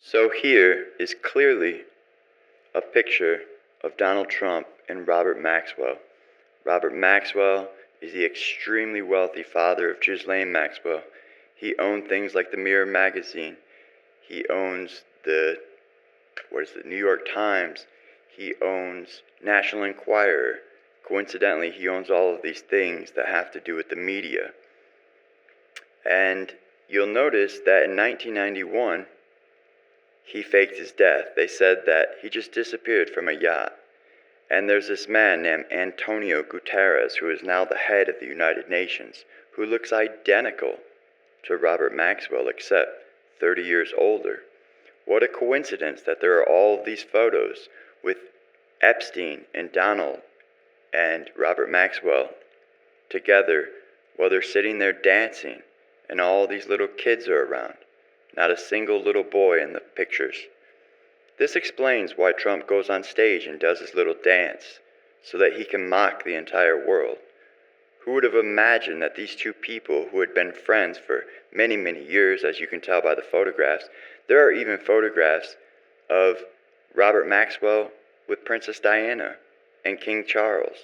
So here is clearly a picture of Donald Trump and Robert Maxwell. Robert Maxwell is the extremely wealthy father of Ghislaine Maxwell. He owned things like the Mirror magazine. He owns the New York Times. He owns National Enquirer. Coincidentally, he owns all of these things that have to do with the media. And you'll notice that in 1991, he faked his death. They said that he just disappeared from a yacht. And there's this man named Antonio Guterres, who is now the head of the United Nations, who looks identical to Robert Maxwell, except 30 years older. What a coincidence that there are all of these photos with Epstein and Donald and Robert Maxwell together while they're sitting there dancing, and all these little kids are around. Not a single little boy in the pictures. This explains why Trump goes on stage and does his little dance, so that he can mock the entire world. Who would have imagined that these two people who had been friends for many, many years, as you can tell by the photographs, there are even photographs of Robert Maxwell with Princess Diana and King Charles,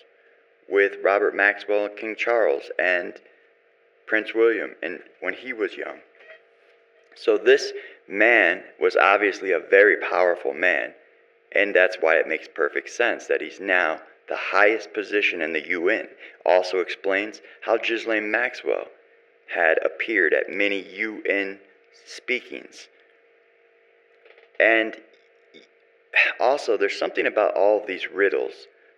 with Robert Maxwell and King Charles and Prince William, and when he was young. So this man was obviously a very powerful man, and that's why it makes perfect sense that he's now the highest position in the UN. Also explains how Ghislaine Maxwell had appeared at many UN speakings. And also, there's something about all of these riddles,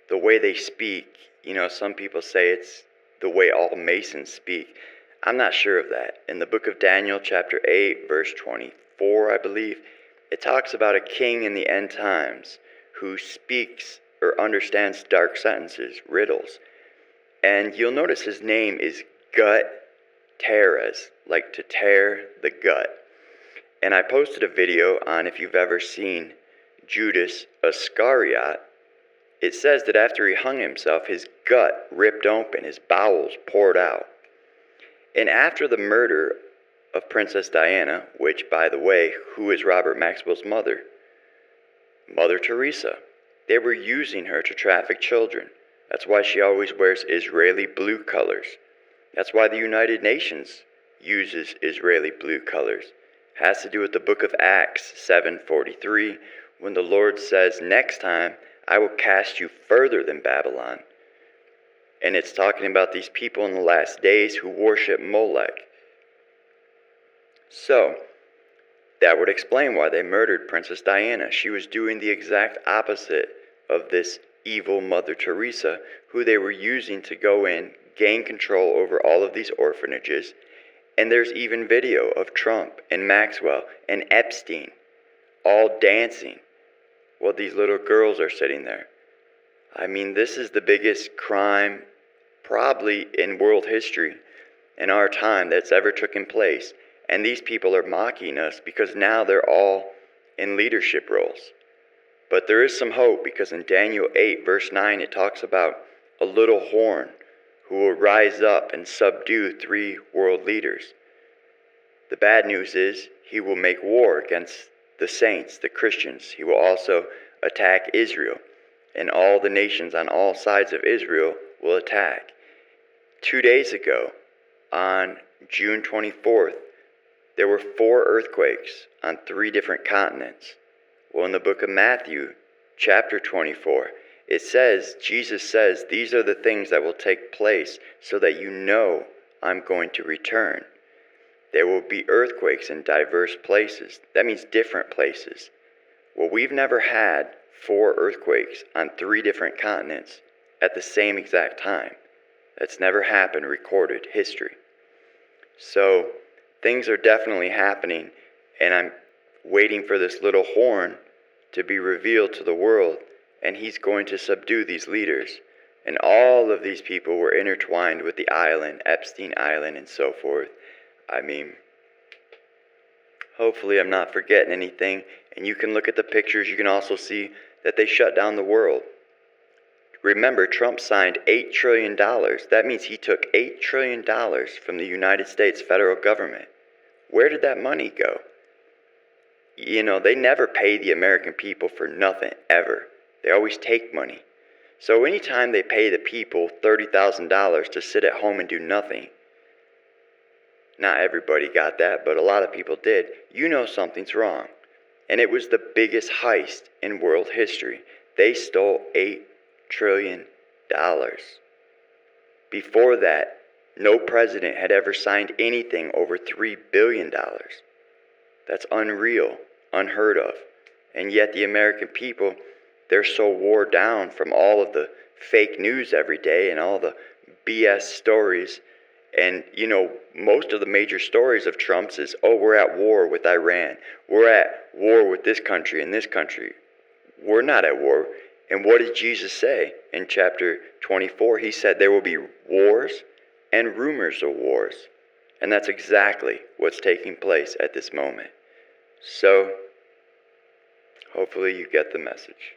the way they speak. You know, some people say it's the way all Masons speak. I'm not sure of that. In the book of Daniel, chapter 8, verse 24, I believe, it talks about a king in the end times who speaks or understands dark sentences, riddles. And you'll notice his name is Gut Teres, like to tear the gut. And I posted a video on if you've ever seen Judas Iscariot. It says that after he hung himself, his gut ripped open, his bowels poured out. And after the murder of Princess Diana, which, by the way, who is Robert Maxwell's mother? Mother Teresa. They were using her to traffic children. That's why she always wears Israeli blue colors. That's why the United Nations uses Israeli blue colors. Has to do with the book of Acts 7:43, when the Lord says, next time I will cast you further than Babylon. And it's talking about these people in the last days who worship Molech. So, that would explain why they murdered Princess Diana. She was doing the exact opposite of this evil Mother Teresa, who they were using to go in, gain control over all of these orphanages. And there's even video of Trump and Maxwell and Epstein all dancing while these little girls are sitting there. I mean, this is the biggest crime probably in world history in our time that's ever taken place. And these people are mocking us because now they're all in leadership roles. But there is some hope, because in Daniel 8 verse 9 it talks about a little horn who will rise up and subdue 3 world leaders. The bad news is he will make war against the saints, the Christians. He will also attack Israel, and all the nations on all sides of Israel will attack. 2 days ago, on June 24th, there were 4 earthquakes on 3 different continents. Well, in the book of Matthew, chapter 24, it says, Jesus says, these are the things that will take place so that you know I'm going to return. There will be earthquakes in diverse places. That means different places. Well, we've never had 4 earthquakes on 3 different continents at the same exact time. That's never happened in recorded history. So things are definitely happening, and I'm waiting for this little horn to be revealed to the world, and he's going to subdue these leaders. And all of these people were intertwined with the island, Epstein Island, and so forth. I mean, hopefully I'm not forgetting anything. And you can look at the pictures. You can also see that they shut down the world. Remember, Trump signed $8 trillion. That means he took $8 trillion from the United States federal government. Where did that money go? They never pay the American people for nothing, ever. They always take money. So anytime they pay the people $30,000 to sit at home and do nothing, not everybody got that, but a lot of people did, something's wrong. And it was the biggest heist in world history. They stole $8 trillion. Before that, no president had ever signed anything over $3 billion. That's unreal, unheard of. And yet the American people, they're so wore down from all of the fake news every day and all the BS stories. And, most of the major stories of Trump's is, we're at war with Iran. We're at war with this country and this country. We're not at war. And what did Jesus say in chapter 24? He said there will be wars and rumors of wars. And that's exactly what's taking place at this moment. So, hopefully you get the message.